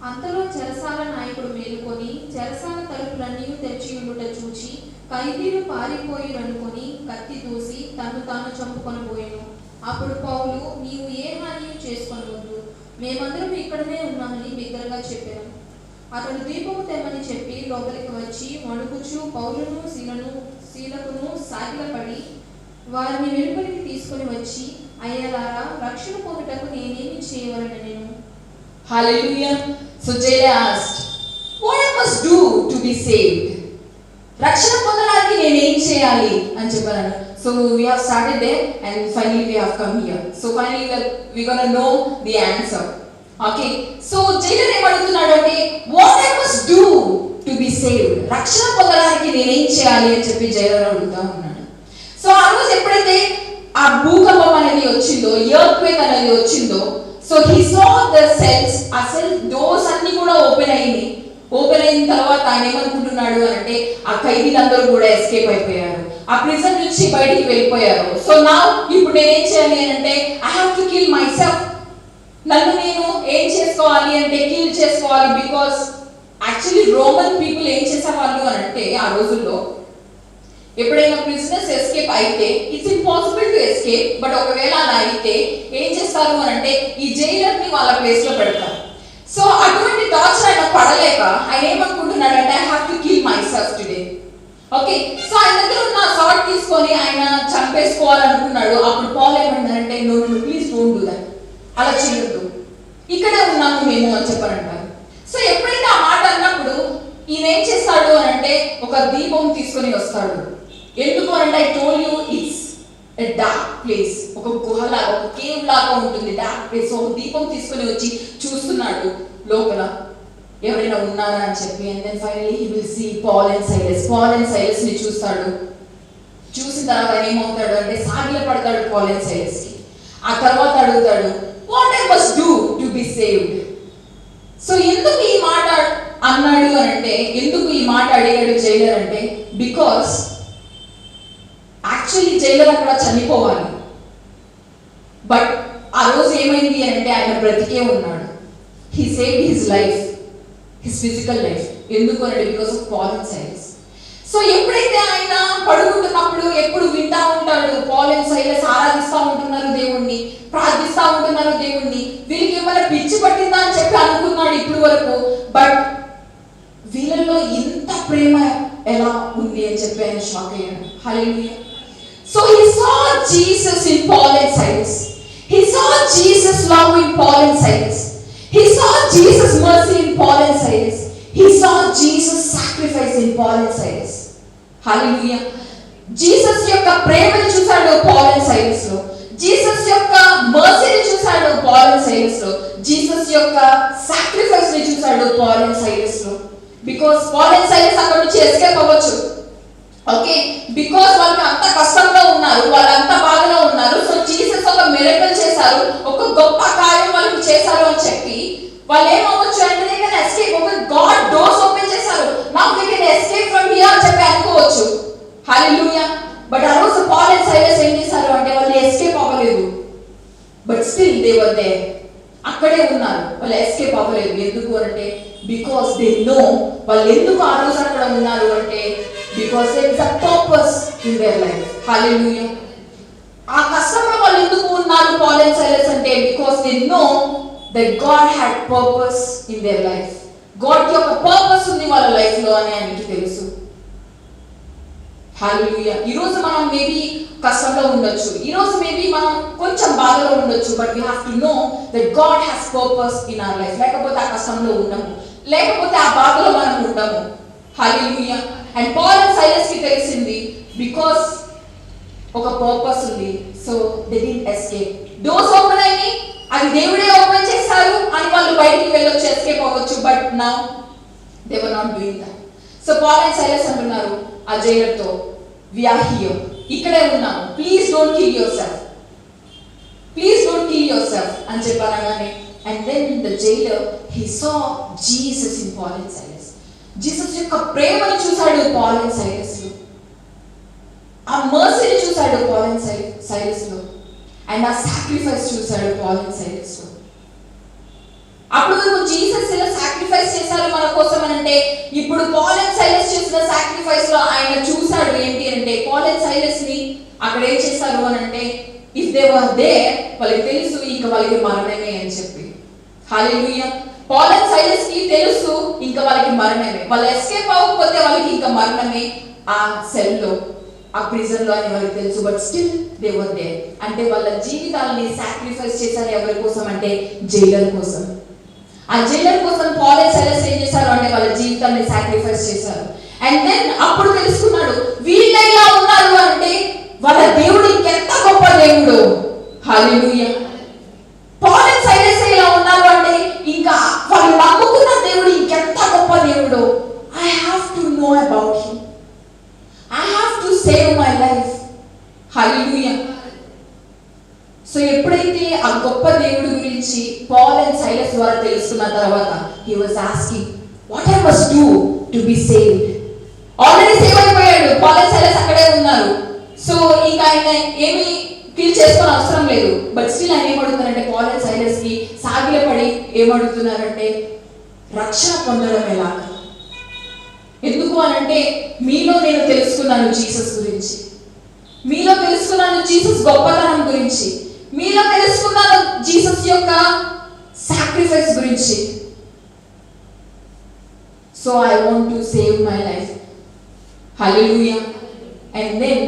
అంతలో చెరసాల నాయకుడు మేలుకొని చెరసాల తలుపులన్నీ తెరిచి ఉండుట చూచి ఖైదీలు పారిపోయిరనుకొని కత్తి దూసి తను తాను చంపుకొనబోయెను. అప్పుడు పౌలు, నీవు ఏ హాని చేసుకొనవద్దు, మేమందరం ఇక్కడనే ఉన్నామని బిగ్గరగా చెప్పాను. అతడు దీపము తెమ్మని చెప్పి లోపలికి వచ్చి వణుకుచు పౌలును శీలకును సాగిలపడి వారిని వెలుపలికి తీసుకొని వచ్చి, అయ్యలారా, రక్షణ పొందుటకు నేనేమి చేయవలెనెను? Hallelujah. So jailer asked, what I must do to be saved? రక్షణ పొందడానికి నేను ఏం చేయాలి అని చెప్పాను. So we have started there and finally we have come here. So finally we gonna know the answer. Okay. So jailer ఏమడుగుతున్నాడు అంటే, what I must do to be saved? రక్షణ పొందడానికి నేను ఏం చేయాలి అని చెప్పి జైలర్ అడుగుతా ఉన్నాడు. సో ఆ రోజు ఎప్పుడైతే ఆ భూకంపం అనేది వచ్చిందో, ఎర్త్క్వేక్ అనేది వచ్చిందో, so he saw the cells, ఆ సెల్ డోర్స్ అన్ని కూడా ఓపెన్ అయ్యింది. ఓపెన్ అయిన తర్వాత ఆయన ఏమనుకుంటున్నాడు అంటే, ఆ ఖైదీలందరూ కూడా ఎస్కేప్ అయిపోయారు, ఆ ప్రిజన్ నుంచి బయటికి వెళ్ళిపోయారు. సో నా ఇప్పుడు నేనేం చేయాలి అంటే, I have to kill my self. నన్ను నేను ఏం చేసుకోవాలి అంటే కిల్ చేసుకోవాలి. బికాస్ యాక్చువల్లీ రోమన్ పీపుల్ ఏం చేసేవాళ్ళు అని అంటే, ఆ రోజుల్లో ఎప్పుడైనా ప్రిజనర్స్ ఎస్కేప్ అయితే it's impossible to escape, but ఒకవేళ అలా అయితే ఏం చేస్తారు అని అంటే ఈ జైలర్ ని వాళ్ళ ప్లేస్ లో పెడతారు. సో అటువంటి టార్చర్ ఆయన పడలేక ఆయన ఏమనుకుంటున్నాడు అంటే, I have to kill my self today. Okay. So ఆయన దగ్గర ఉన్న సార్ట్ తీసుకొని ఆయన చంపేసుకోవాలనుకున్నాడు. అప్పుడు పాల్ ఏమన్నారంటే, no no please don't do that, అలా చేయొద్దు, ఇక్కడే ఉన్నాము మేము అని చెప్పారంటారు. సో ఎప్పుడైతే ఆ మాట అన్నప్పుడు ఈయన ఏం చేస్తాడు అని అంటే, ఒక దీపం తీసుకొని వస్తాడు. ఎందుకు అంటే, I told you it's a dark place, ఒక గుహలాగా, ఒక కేవ్ లాగా ఉంటుంది, డార్క్ ప్లేస్. ఒక దీపం తీసుకొని వచ్చి చూస్తున్నాడు లోపల ఎవరైనా ఉన్నారా అని చెప్పి. And then finally he will see Paul and Silas. Paul and Silas ని చూస్తాడు. చూసిన తర్వాత ఏమవుతాడు అంటే, సాగిల పడతాడు పాల్ అండ్ సైలస్ కి. ఆ తర్వాత అడుగుతాడు, what I must do to be saved. So ఎందుకు ఈ మాట అన్నాడు అని అంటే, ఎందుకు ఈ మాట అడిగాడు జైలర్ అంటే, బికాస్ యాక్చువల్లీ జైలర్ అక్కడ చనిపోవాలి, బట్ ఆ రోజు ఏమైంది అంటే ఆయన బ్రతికే ఉన్నాడు. He saved his life, his physical life. ఎందుకు అంటే because of Paul and Silas. So ఎప్పుడైతే ఆయన పడుకుంటున్నప్పుడు ఎప్పుడు వింటా ఉంటాడు, పాల్ అండ్ సైలస్ ఆరాధిస్తూ ఉంటున్నారు దేవుణ్ణి, ప్రార్థిస్తూ ఉంటున్నారు దేవుణ్ణి. వీళ్ళకి ఏమైనా పిచ్చి పట్టిందా అని చెప్పి అనుకున్నాడు ఇప్పుడు వరకు, బట్ వీళ్ళలో ఇంత ప్రేమ ఎలా ఉంది అని చెప్పి ఆయన షాక్ అయ్యాడు. హల్లెలూయా. So he saw Jesus in Paul and Silas. He saw Jesus love in Paul and Silas. He saw Jesus mercy in Paul and Silas. He saw Jesus sacrifice in Paul and Silas. Hallelujah. Jesus యొక్క ప్రేమను చూశాడు Paul and Silas లో. Jesus యొక్క mercyని చూశాడు Paul and Silas లో. Jesus యొక్క sacrifice ని చూశాడు Paul and Silas లో. Because Paul and Silas అక్కడ నుంచి ఎస్కేప్ అవ్వచ్చు. ఓకే. బికాస్ వాళ్ళకి అంత కష్టంలో ఉన్నారు, వాళ్ళంతా బాధలో ఉన్నారు. సో జీసస్ ఒక మిరకల్ చేశారు, ఒక గొప్ప కార్యం వాళ్ళకి చేశారు అని చెప్పి వాళ్ళు ఏమవచ్చు అంటే, దే కెన్ ఎస్కేప్. ఒక గాడ్ డోర్స్ ఓపెన్ చేశారు, now they can escape from here అని చెప్పి అనుకోవచ్చు. హల్లెలూయా. బట్ ఆ రోజు పాల్ అండ్ సైలస్ ఏం చేశారు అంటే, వాళ్ళు ఎస్కేప్ అవ్వలేదు, but still they were there. అక్కడే ఉన్నారు, వాళ్ళు ఎస్కేప్ అవ్వలేదు. ఎందుకు అంటే బికాస్ దే నో వాళ్ళు ఎందుకు ఆ రోజు అక్కడ ఉన్నారు అంటే, because there is a purpose in their life. Hallelujah. ఆ కష్టంలో వాళ్ళు ఎందుకు ఉన్నారు Paul and Silas అంటే, because they know that God had purpose in their life. God కి ఒక purpose ఉంది వాళ్ళ లైఫ్ లో అని ఆయనకి తెలుసు. Hallelujah. ఈ రోజు మనం మేబీ కష్టంలో ఉండొచ్చు, ఈ రోజు మేబీ మనం కొంచెం బాధలో ఉండొచ్చు, but we have to know that God has purpose in our life. లేకపోతే ఆ కష్టంలో ఉండము, లేకపోతే ఆ బాధలో మనం ఉండము. Hallelujah. And Paul and Silas కి తెలిసింది, బికాస్ ఒక పర్పస్ ఉంది. So they didn't escape. Doors open అయ్యి అది దేవుడే ఓపెన్ చేశారు అని వాళ్ళు బయటికి వెళ్ళొచ్చు, ఎస్కేప్ అవ్వచ్చు, but now they were not doing that. So Paul and Silas అంటున్నారు ఆ జైలర్ తో, వి ఆర్ హియర్, ఇక్కడే ఉన్నాము, please don't kill yourself, please don't kill yourself అని చెప్పారగానే. And then the jailer he saw Jesus in Paul and Silas. Jesus యొక్క ప్రేమను చూశాడు పాల్ అండ్ సైలస్ లో, ఆ మర్సీని చూశాడు పాల్ అండ్ సైలస్ లో, అండ్ ఆ సాక్రిఫైస్ చూశాడు పాల్ అండ్ సైలస్ లో. అప్పుడు జీసస్ ఇలా సాక్రిఫైస్ చేశారు మన కోసం అని అంటే, ఇప్పుడు పాల్ అండ్ సైలస్ చేసిన సాక్రిఫైస్ లో ఆయన చూశాడు ఏంటి అంటే, పాల్ అండ్ సైలస్ ని అక్కడ ఏం చేశారు అని అంటే, ఇఫ్ దే వర్ దేర్, వాళ్ళకి తెలుసు ఇంకా వాళ్ళకి మరణమే అని చెప్పి. హల్లెలూయా. పాల్ అండ్ సైలస్ కి తెలుసు ఇంకా వాళ్ళకి మరణమే, వాళ్ళు ఎస్కేప్ అవ్వకపోతే వాళ్ళకి ఇంకా మరణమే ఆ సెల్ లో, ఆ ప్రిజన్ లో అని వాళ్ళకి తెలుసు. But still they were there. అంటే వాళ్ళ జీవితాలని సాక్రిఫైస్ చేశారు ఎవరి కోసం అంటే, జైలర్ కోసం. ఆ జైలర్ కోసం పాల్ అండ్ సైలస్ ఏం చేశారు అంటే, వాళ్ళ జీవితాన్ని సాక్రిఫైస్ చేశారు. అండ్ దెన్ అప్పుడు తెలుసుకున్నాడు వీళ్ళ ఇలా ఉన్నారు అంటే వాళ్ళ దేవుడు ఇంకెంత గొప్ప దేవుడు. హల్లెలూయా. పాల్ అండ్ సైలస్ ఇలా ఉన్నారు అంటే ఇంకా వాళ్ళు నమ్ముకున్న దేవుడు ఇంకెంత గొప్ప దేవుడు. I have to know about him, I have to save my life. Hallelujah. So ఎప్పుడైతే ఆ గొప్ప దేవుడి గురించి పాల్ అండ్ సైలస్ ద్వారా తెలుసుకున్న తర్వాత, he was asking what I must do to be saved. Already save అయిపోయాడు, పాల్ అండ్ సైలస్ అక్కడే ఉన్నారు. సో ఇంకా ఆయన ఏమి ఫీల్ చేసుకొని అవసరం లేదు. బట్ స్టిల్ ఆయన ఏమడుగుతున్నారంటే, పాల్ అండ్ సైలస్ కి సాగిలపడి ఏమడుగుతున్నారంటే, రక్షణ పొందడం ఎలాగా. ఎందుకు అనంటే, మీలో నేను తెలుసుకున్నాను జీసస్ గురించి, మీలో తెలుసుకున్నాను జీసస్ గొప్పతనం గురించి, మీలో తెలుసుకున్నాను జీసస్ యొక్క సాక్రిఫైస్ గురించి. So I want to save my life. Hallelujah. And then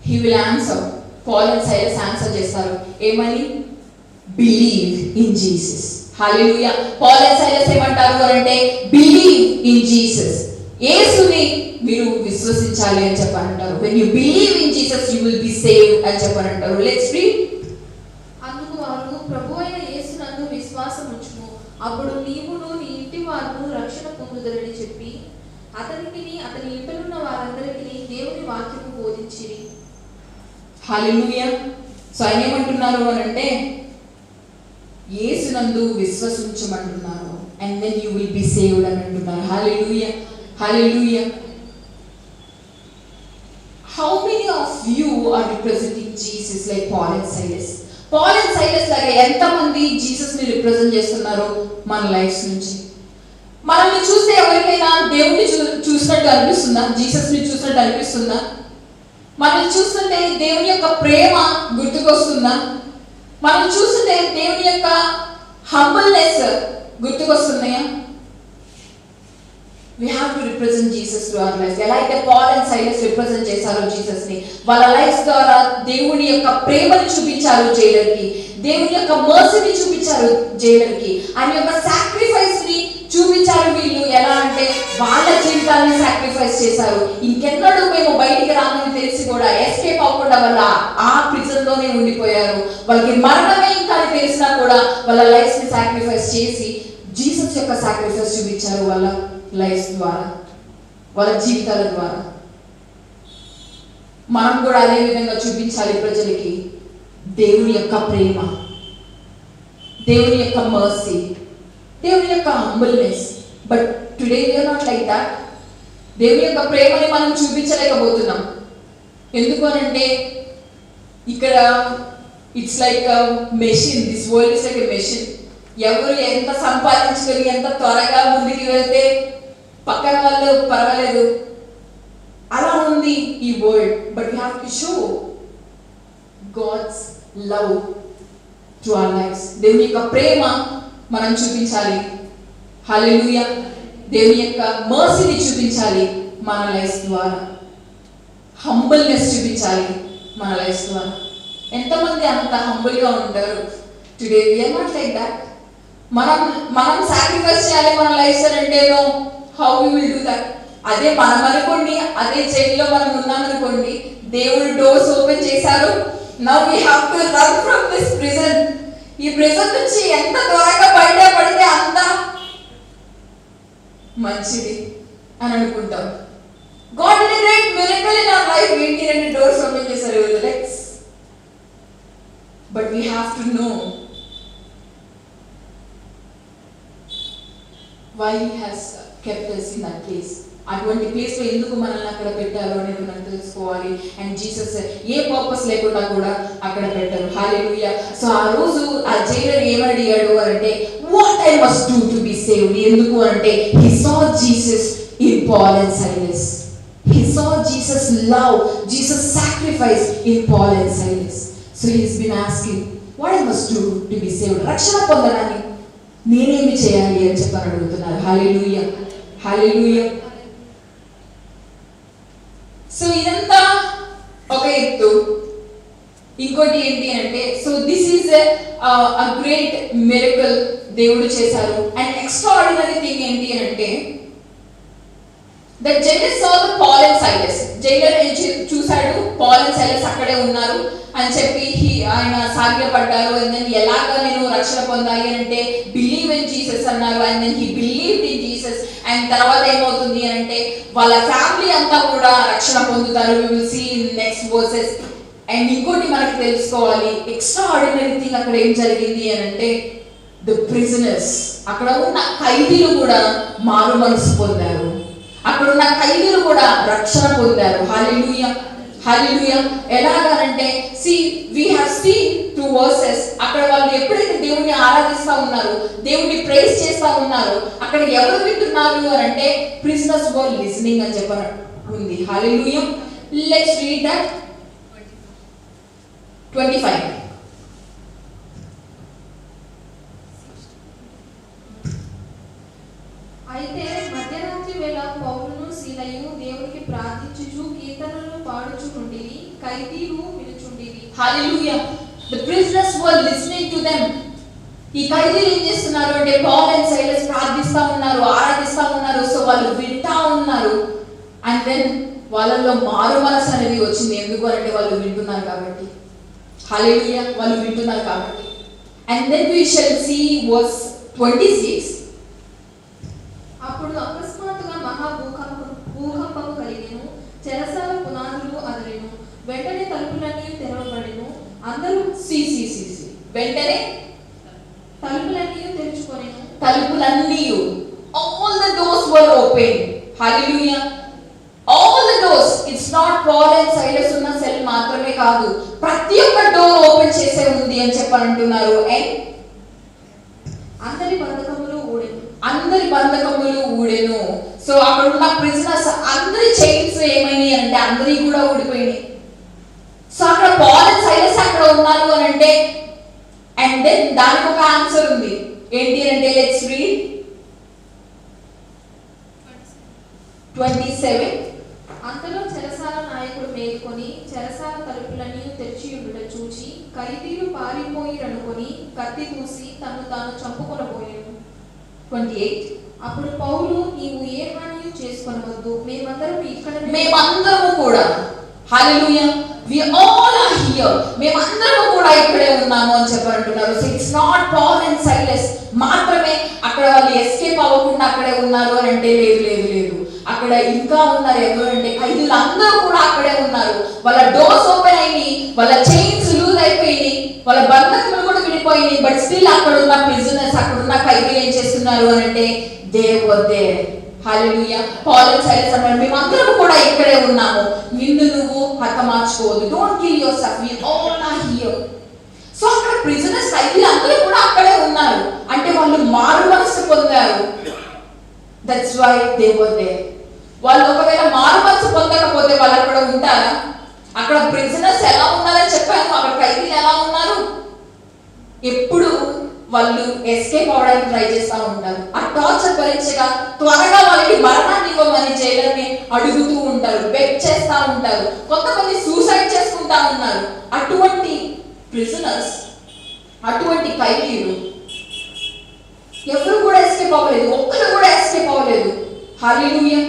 he will answer. Paul and Silas answer చేస్తారు ఏమని, believe in Jesus. hallelujah. Paul and Silas ఏమంటారు అంటే, believe in Jesus. యేసుని మీరు విశ్వసించాలి అని చెప్పారంటారు. when you believe in Jesus you will be saved అని చెప్పారంటారు. let's read. అందుకు వారు ప్రభువైన యేసునందు విశ్వాసం ఉంచుము, అప్పుడు నీవును నీ ఇంటి వారును రక్షణ పొందుదరని చెప్పి అతనికి అతని ఇంటినున్న వారందరికీ దేవుని వాక్యము బోధించిరి. హల్లెలూయా. సో ఆయన ఏమంటున్నారు అని అంటే, యేసునందు విశ్వసించమంటున్నారు. And then you will be saved అని అంటున్నారు. Hallelujah. Hallelujah. How many of you are representing Jesus like Paul and Silas? Paul and Silas లాగా ఎంతమంది జీసస్ ని రిప్రజెంట్ చేస్తున్నారు మన లైఫ్స్ నుంచి? మనల్ని చూస్తే ఎవరికైనా దేవుణ్ణి చూసినట్టు అనిపిస్తుందా? జీసస్ ని చూసినట్టు అనిపిస్తుందా? మనల్ని చూస్తుంటే దేవుని యొక్క ప్రేమ గుర్తుకొస్తుందా? మనం చూస్తుంటే దేవుని యొక్క humbleness గుర్తుకొస్తున్నాయా? We have to represent Jesus to our lives. ఎలా అయితే పాల్ అండ్ సైలస్ రిప్రజెంట్ చేశారో జీసస్ ని, వాళ్ళ లైఫ్ ద్వారా దేవుని యొక్క ప్రేమని చూపించారు జైలర్ కి, దేవుని యొక్క మర్సీని చూపించారు జైలర్ కి, ఆయన యొక్క సాక్రిఫైస్ ని చూపించారు వీళ్ళు. ఎలా అంటే వాళ్ళ జీవితాన్ని సాక్రిఫైస్ చేశారు. ఇంకెన్నడూ మేము బయటికి రామని తెలిసి కూడా ఎస్కేప్ అవ్వకుండా వాళ్ళ ఆ ప్రిజన్ లోనే ఉండిపోయారు. వాళ్ళకి మరణమే ఇంకా అని తెలిసినా కూడా వాళ్ళ లైఫ్ ని సాక్రిఫైస్ చేసి జీసస్ యొక్క సాక్రిఫైస్ చూపించారు వాళ్ళ లైఫ్ ద్వారా, వాళ్ళ జీవితాల ద్వారా. మనం కూడా అదే విధంగా చూపించాలి ప్రజలకి దేవుని యొక్క ప్రేమ, దేవుని యొక్క మర్సీ, దేవుని యొక్క humbleness. But today we are not like that. దేవుని యొక్క ప్రేమని మనం చూపించలేకపోతున్నాం. ఎందుకు అనంటే ఇక్కడ it's like machine, this world is like a machine. ఎవరు ఎంత సంపాదించుకొని ఎంత త్వరగా ముందుకు వెళ్తే పక్కన వాళ్ళు పర్వాలేదు, అలా ఉంది ఈ world. But we have to show God's love to our lives. దేవుని యొక్క ప్రేమ మనం చూపించాలి. హల్లెలూయా. దేవుని యొక్క మర్సీని చూపించాలి మన లైఫ్ ద్వారా, హంబుల్నెస్ చూపించాలి మన లైఫ్ ద్వారా. ఎంతమంది అంత హంబుల్గా ఉంటారు? Today we are not like that. మనం సాక్రిఫైస్ చేయాలి మన లైఫ్ అంటే no, how we will do that? అదే మనం అనుకోండి, అదే జైల్లో మనం ఉన్నామనుకోండి, దేవుడు డోర్స్ ఓపెన్ చేశారు, now we have to run from this prison. ఈ ప్రిజన్ నుంచి ఎంత త్వరగా బయట పడితే అంత మంచిది అని అనుకుంటాం. God did a great miracle in our life. ఏంటి రెండు డోర్స్ ఓపెన్ చేశారు. Let's, but we have to know why he has kept us in that place. అటువంటి ప్లేస్ లో ఎందుకు మనల్ని అక్కడ పెట్టారో అనేది మనం తెలుసుకోవాలి. అండ్ జీసస్ ఏ పర్పస్ లేకుండా కూడా అక్కడ పెట్టారు. హల్లెలూయా. సో ఆ రోజు ఆ జైలర్ ఏమని అడిగాడు అంటే, what I must do to be saved. ఎందుకు అంటే he saw Jesus in Paul and Silas. He saw Jesus love, Jesus sacrifice in Paul and Silas. So he's been asking, what I must do to be saved. రక్షణ పొందడానికి నేనేమి చేయాలి అని చెప్పని అడుగుతున్నారు. హల్లెలూయా, hallelujah. So ఇదంతా ఒక ఎత్తు. ఇంకోటి ఏంటి అంటే, so this is a great miracle దేవుడు చేశారు. అండ్ ఎక్స్ట్రాఆర్డినరీ థింగ్ ఏంటి అంటే, that jailer saw the Paul and Silas. Jailer చూశాడు పాల్ అండ్ సైలస్ అక్కడే ఉన్నారు అని చెప్పి ఆయన సాధ్యపడ్డారు. అండ్ దెన్ ఎలాగా నేను రక్షణ పొందాలి అంటే బిలీవ్ ఇన్ జీసస్ అన్నారు. And then he believed in Jesus. And తర్వాత ఏమవుతుంది అంటే వాళ్ళ ఫ్యామిలీ అంతా కూడా రక్షణ పొందుతారు. We will see in next verses. And ఇంకోటి మనకి తెలుసుకోవాలి, ఎక్స్ట్రా ఆర్డినరీ థింగ్ అక్కడ ఏం జరిగింది అని అంటే, ద ప్రిజనర్స్, అక్కడ ఉన్న ఖైదీలు కూడా మారు మనసు పొందారు. అక్కడ ఉన్న ఖైదీలు కూడా రక్షణ పొందారు. హల్లెలూయా, హల్లెలూయా. ఎలాగనంటే we have seen two verses. అక్కడ వాళ్ళు ఎప్పుడైతే దేవుని ఆరాధిస్తా ఉన్నారు, దేవుని ప్రైజ్ చేస్తా ఉన్నారు, అక్కడ ఎవరు వింటున్నారు అని అంటే ప్రిజనర్స్ వర్ లిసనింగ్ అని చెప్పారు ఉంది. హల్లెలూయా. Let's read that 25. అయితే మధ్యరాత్రి వేళ పౌలును సీలయు దేవునికి ప్రార్థించుచు కీర్తనలు పాడుచుండిరి, ఖైదీలు వినుచుండిరి. హల్లెలూయా. The prisoners were listening to them. ఈ ఖైదీలు ఏం చేస్తున్నారు అంటే పాల్ అండ్ సైలస్ ప్రార్థిస్తా ఉన్నారు, ఆరాధిస్తా ఉన్నారు. సో వాళ్ళు వింటా ఉన్నారు. అండ్ దెన్ వాళ్ళలో మారు మనసు అనేది వచ్చింది. ఎందుకు అంటే వాళ్ళు వింటున్నారు కాబట్టి. హల్లెలూయా, వాళ్ళు వింటున్నారు కాబట్టి. And then we shall see verse 26. అప్పుడు అకస్మాత్తుగా భూకంపము కలిగెను, చెరసాల పునాదులు అదిరెను, వెంటనే తలుపులన్నీ తెరవబడెను. అందరూ వెంటనే తలుపులన్నీ తెరుచుకొనెను. తలుపులన్నీ, all the doors were open. Hallelujah. All the doors. It's not Paul and Silas ఉన్న సెల్ మాత్రమే కాదు, ప్రతి ఒక్క డోర్ ఓపెన్ చేసే ఉంది అని చెప్పంటున్నారు. అండ్ అందరి బంధకములు ఊడెను. అందరి బంధకములు ఊడెను. సో అక్కడ ఉన్న ప్రిజనర్స్ అందరి చైన్స్ ఏమైనాయి అంటే అందరి కూడా ఊడిపోయినాయి. సో అక్కడ పాల్ అండ్ సైలస్ అక్కడ ఉన్నారు అని అంటే, అండ్ దెన్ దానికి ఒక ఆన్సర్ ఉంది. ఏంటి అంటే లెట్స్ రీడ్ 27. అంతలో చెరసాల నాయకుడు మేలుకొని చెరసాల తలుపులన్నీ తెరిచి ఉండుట చూచి ఖైదీలు పారిపోయిరనుకొని కత్తి దూసి తను తాను చంపుకొనబోయెను. 28. అప్పుడు పౌలు, నీవు ఏ హాని చేసుకొనవద్దు, మేమందరము కూడా, హల్లెలూయా, we all are here, మేమందరము కూడా ఇక్కడే ఉన్నాము అని చెప్పంటున్నారు. So it's not Paul and Silas మాత్రమే అక్కడ వాళ్ళు ఎస్కేప్ అవ్వకుండా అక్కడే ఉన్నారు అని అంటే లేదు లేదు లేదు. అక్కడ ఇంకా ఉన్నారు. ఎవరు అంటే ఖైదీలు అందరూ కూడా అక్కడే ఉన్నారు. వాళ్ళ డోర్స్ ఓపెన్ అయినాయి, వాళ్ళ చైన్స్ లూజ్ అయిపోయినాయి, వాళ్ళ బంధకములు కూడా విడిపోయినాయి. బట్ స్టిల్ అక్కడ ఉన్న ప్రిజనర్స్, అక్కడ ఉన్న ఖైదీలు ఏం చేస్తున్నారు అని అంటే they were there. Hallelujah. Paul and Silas అన్నారు, మేమందరం కూడా ఇక్కడే ఉన్నాము, నిన్ను నువ్వు హతమార్చుకోవద్దు, don't kill yourself, we all are here. So అక్కడ ప్రిజనర్స్ ఖైదీలు అందరూ కూడా అక్కడే ఉన్నారు. అంటే వాళ్ళు మారు మనసు పొందారు. That's why they were there. వాళ్ళు ఒకవేళ మారు మనసు పొందకపోతే వాళ్ళు అక్కడ ఉంటారా? అక్కడ ప్రిజనర్స్ ఎలా ఉన్నారని చెప్పాను, అక్కడ ఖైదీలు ఎలా ఉన్నారు? ఎప్పుడు వాళ్ళు ఎస్కేప్ అవడానికి ట్రై చేస్తూ ఉంటారు. ఆ టార్చర్ భరించగా త్వరగా వాళ్ళకి మరణాన్ని ఇవ్వమని జైలర్ని అడుగుతూ ఉంటారు, బెగ్ చేస్తూ ఉంటారు. కొంతమంది సూసైడ్ చేసుకుంటా ఉన్నారు. అటువంటి ప్రిజనర్స్, అటువంటి ఖైదీలు ఎవరు కూడా ఎస్కేప్ అవ్వలేదు, ఒక్కరు కూడా ఎస్కేప్ అవ్వలేదు. హల్లెలూయా.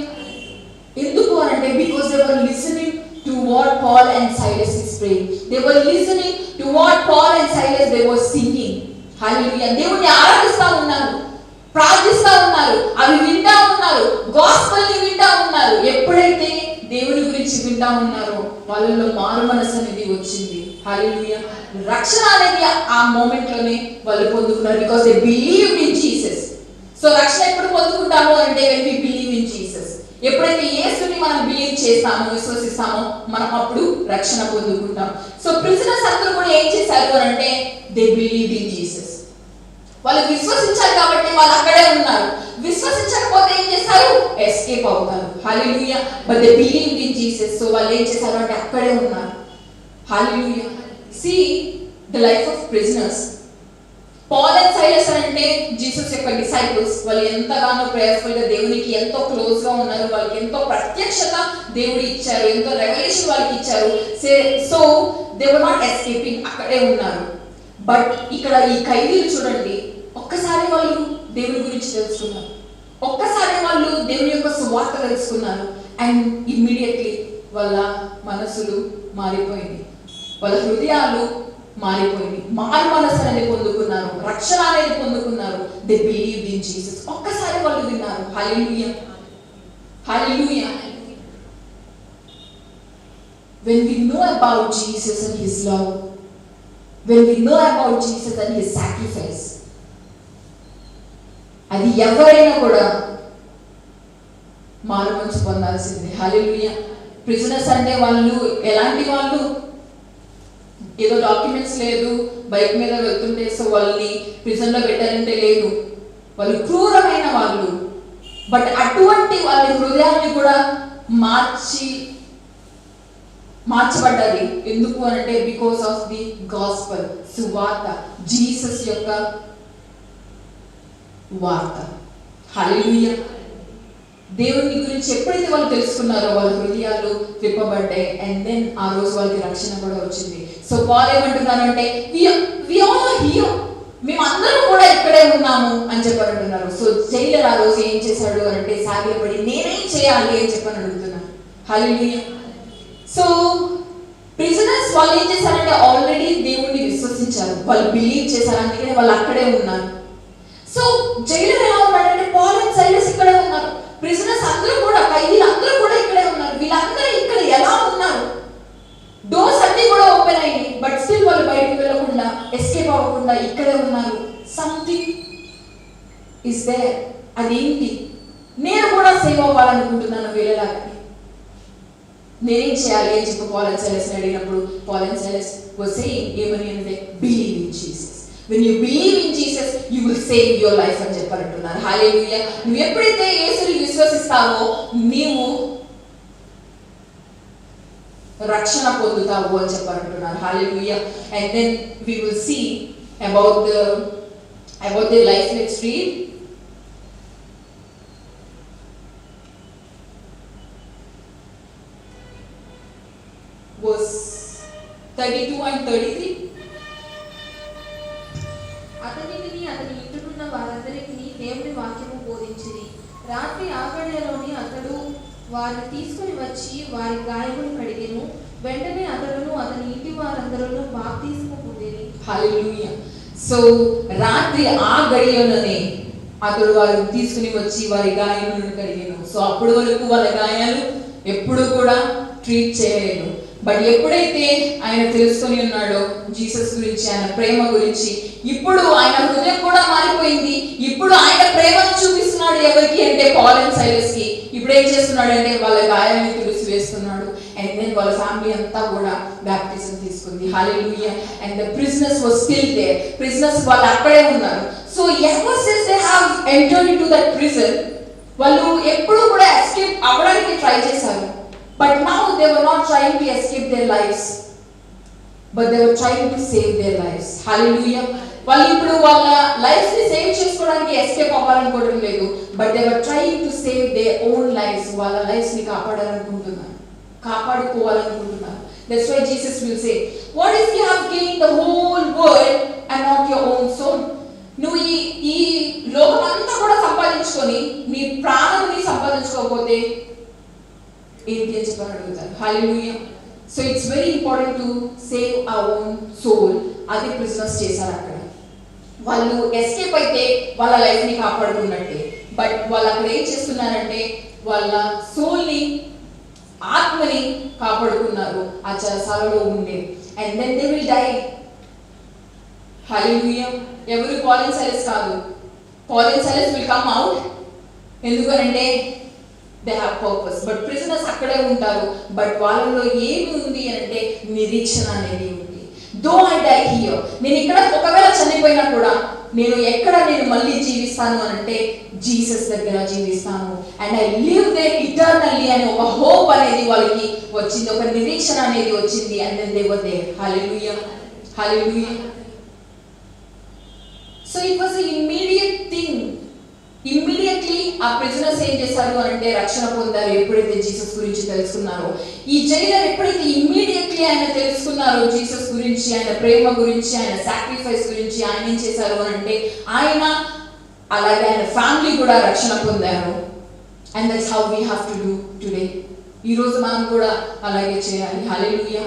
ఎందుకు అంటే because they were listening to what Paul and Silas is praying. They were listening to what Paul and Silas they were singing. Hallelujah. దేవుని ఆరాధిస్తా ఉన్నారు, ప్రార్థిస్తా ఉన్నారు, అవి వింటా ఉన్నారు, గాస్పెల్ ని వింటా ఉన్నారు. ఎప్పుడైతే దేవుని గురించి వింటా ఉన్నారో వాళ్ళలో మారు మనసు అనేది వచ్చింది. హల్లెలూయా. రక్షణ అనేది ఆ మూమెంట్ లోనే వాళ్ళు పొందుకున్నారు. Because they believed in Jesus. So రక్షణ ఎప్పుడు పొందుకుంటాము అంటే when we believe in Jesus. ఎప్పుడైతే యేసుని మనం బిలీవ్ చేస్తామో, విశ్వసిస్తామో, మనం అప్పుడు రక్షణ పొందుకుంటాం. సో ప్రిజనర్స్ అందరూ కూడా ఏం చేశారు అంటే దే బిలీవ్డ్ ఇన్ జీసస్. వాళ్ళు విశ్వసించారు కాబట్టి వాళ్ళు అక్కడే ఉన్నారు. విశ్వసించకపోతే ఏం చేస్తారు? ఎస్కేప్ అవుతారు. Hallelujah. But they believed in Jesus. So వాళ్ళు ఏం చేశారు అంటే అక్కడే ఉన్నారు. Hallelujah. See the life of prisoners. Paul and Silas అంటే జీసస్ యొక్క డిసైపుల్స్. వాళ్ళు ఎంతగానో ప్రేయర్ఫుల్ గా దేవునికి ఎంతో క్లోజ్ గా ఉన్నారు. వాళ్ళకి ఎంతో ప్రత్యక్షత దేవుడు ఇచ్చారు, ఎంతో రెవల్యూషన్ వాళ్ళకి ఇచ్చారు. So they were not escaping, అక్కడే ఉన్నారు. బట్ ఇక్కడ ఈ ఖైదీలు చూడండి, ఒక్కసారి వాళ్ళు దేవుని గురించి తెలుసుకున్నారు, ఒక్కసారి వాళ్ళు దేవుని యొక్క సువార్త తెలుసుకున్నారు, అండ్ ఇమ్మీడియట్లీ వాళ్ళ మనసులు మారిపోయింది, వాళ్ళ హృదయాలు మారిపోయింది, మారు మనసు అనేది పొందుకున్నారు, రక్షణ అనేది పొందుకున్నారు. They believed in Jesus. ఒక్కసారి వాళ్ళు విన్నారు. హల్లెలూయా, హల్లెలూయా. When we know about Jesus and his love, when we know about Jesus and his sacrifice, అది ఎవరైనా కూడా మారు మనసు పొందాల్సిందే. హల్లెలూయా. ప్రిజనర్స్ అంటే వాళ్ళు ఎలాంటి వాళ్ళు? ఏదో డాక్యుమెంట్స్ లేదు, బైక్ మీద వెళ్తుంటే సో వాళ్ళని ప్రిజన్ లో పెట్టారంటే లేదు, వాళ్ళు క్రూరమైన వాళ్ళు. బట్ అటువంటి వాళ్ళ హృదయాన్ని కూడా మార్చబడ్డది. ఎందుకు అంటే బికాస్ ఆఫ్ ది గాస్పల్, సువార్త, జీసస్ యొక్క వార్త. హల్లెలూయా. దేవుని గురించి ఎప్పుడైతే వాళ్ళు తెలుసుకున్నారో వాళ్ళ హృదయాలు తిప్పబడ్డాయి, అండ్ దెన్ ఆ రోజు వాళ్ళకి రక్షణ కూడా వచ్చింది. సో పాల్ ఏమంటున్నారంటే మేమందరం కూడా ఇక్కడే ఉన్నాము అని చెప్పని అంటున్నారు. సో జైలర్ ఆ రోజు ఏం చేశాడు అంటే సాగిలపడి నేనేం చేయాలి అని చెప్పని అడుగుతున్నాను. హల్లెలూయా. సో ప్రిజనర్స్ వాళ్ళు ఏం చేశారంటే ఆల్రెడీ దేవుణ్ణి విశ్వసించారు, వాళ్ళు బిలీవ్ చేశారు, అందుకనే వాళ్ళు అక్కడే ఉన్నారు. సో జైలర్ ఎలా ఉన్నాడంటే పాల్ అండ్ సైలస్ ఇక్కడే ఉన్నారు, ప్రిజనర్స్ అందరూ కూడా, ఖైదీలు అందరూ కూడా ఇక్కడే ఉన్నారు. వీళ్ళందరూ ఇక్కడ ఎలా ఉన్నారు? డోర్స్ అన్ని కూడా ఓపెన్ అయ్యాయి, బట్ స్టిల్ వాళ్ళు బయటకు వెళ్ళకుండా, ఎస్కేప్ అవ్వకుండా ఇక్కడే ఉన్నారు. Something is there. అదేంటి? నేను కూడా సేవ్ అవ్వాలనుకుంటున్నాను వీళ్ళలాగా, నేనేం చేయాలి అని చెప్పి పాల్ అండ్ సైలస్ అడిగినప్పుడు Paul and Silas was saying ఏమని అంటే believe in Jesus. When you believe in Jesus, you will save your life అని చెప్పారంటున్నారు. హల్లెలూయా. నువ్వు ఎప్పుడైతే యేసుని విశ్వసిస్తావో నీవు రక్షణ పొందుతావు అని చెప్పారంటున్నారు. హల్లెలూయా. And then we will see about their life. Let's read verse 32 and 33. అతనికిని అతని ఇంటినున్న వారందరికీ దేవుని వాక్యము బోధించింది. రాత్రి ఆగడిలోని అతడు వారిని తీసుకుని వచ్చి వారి గాయములు కడిగెను. వెంటనే అతడును అతని ఇంటి వారందరూ బాప్తిస్మము పొందిరి. హల్లెలూయా. సో రాత్రి ఆ గడియలోనే అతడు వారిని తీసుకుని వచ్చి వారి గాయములను కడిగెను. సో అప్పటి వరకు వాళ్ళ గాయాలు ఎప్పుడు కూడా ట్రీట్ చేయలేదు. బట్ ఎప్పుడైతే ఆయన తెలుసుకొని ఉన్నాడో జీసస్ గురించి, ఆయన ప్రేమ గురించి, ఇప్పుడు ఆయన హృదయం కూడా మారిపోయింది. ఇప్పుడు ఆయన ప్రేమను చూపిస్తున్నాడు ఎవరికి అంటే పాల్ అండ్ సైలస్ కి. ఇప్పుడు ఏం చేస్తున్నాడు అంటే వాళ్ళ గాయాన్ని తుడిచి వేస్తున్నాడు, అండ్ దెన్ వాళ్ళ ఫ్యామిలీ అంతా కూడా బాప్టిజం తీసుకుంది. Hallelujah. And the prisoners were still there. Prisoners వాళ్ళు అక్కడే ఉన్నారు. So ever since they have entered into that prison, వాళ్ళు ఎప్పుడు కూడా ఎస్కేప్ అవ్వడానికి ట్రై చేశారు. But now they were not trying to escape their lives, but they were trying to save their lives. Hallelujah. వాళ్ళు ఇప్పుడు వాళ్ళ లైఫ్ ని save చేసుకోవడానికి ఎస్కేప్ అవ్వాలనుకోవడం లేదు, but they were trying to save their own lives. వాళ్ళ lives ని కాపాడాలనుకుంటున్నారు, కాపాడుకోవాలనుకుంటున్నారు. That's why Jesus will say, what if you have gained the whole world and not your own soul? నువ్వు ఈ లోకం అంతా కూడా సంపాదించుకొని నీ ప్రాణాన్ని సంపాదించుకోకపోతే ఏంటి అని చెప్పని అడుగుతారు. Hallelujah. So it's very important to save our own soul. అది ప్రిజనర్స్ చేశారు అక్కడ. వాళ్ళు ఎస్కేప్ అయితే వాళ్ళ లైఫ్ ని కాపాడుకున్నట్టే, బట్ వాళ్ళు అక్కడ ఏం చేస్తున్నారంటే వాళ్ళ సోల్ ని, ఆత్మని కాపాడుకున్నారు ఆ చెరసాలలో ఉండే. And then they will die. Hallelujah. ఎవరు? పాల్ అండ్ సైలస్ కాదు. Paul and Silas will come out. ఎందుకనంటే they have purpose. But prisoners అక్కడే ఉంటారు, బట్ వాళ్ళలో ఏమి ఉంది అంటే నిరీక్షణ అనేది ఉంది. దో ఐ డై హియర్, నేను ఇక్కడ ఒకవేళ చనిపోయినా కూడా నేను ఎక్కడ నేను మళ్ళీ జీవిస్తాను అని అంటే జీసస్ దగ్గర జీవిస్తాను. And I live there eternally అని ఒక హోప్ అనేది వాళ్ళకి వచ్చింది, ఒక నిరీక్షణ అనేది వచ్చింది. And then they were there. Hallelujah, hallelujah. So it was a immediate thing. Immediately ఆ ప్రిజనర్స్ ఏం చేశారు అని అంటే రక్షణ పొందారు ఎప్పుడైతే జీసస్ గురించి తెలుసుకున్నారో. ఈ జైలర్ ఎప్పుడైతే ఇమ్మీడియట్లీ ఆయన తెలుసుకున్నారో జీసస్ గురించి, ఆయన ప్రేమ గురించి, ఆయన సాక్రిఫైస్ గురించి, ఆయన ఏం చేశారు అని అంటే ఆయన అలాగే ఆయన ఫ్యామిలీ కూడా రక్షణ పొందారు. And that's how we have to do today. ఈ రోజు మనం కూడా అలాగే చేయాలి. హల్లెలూయా.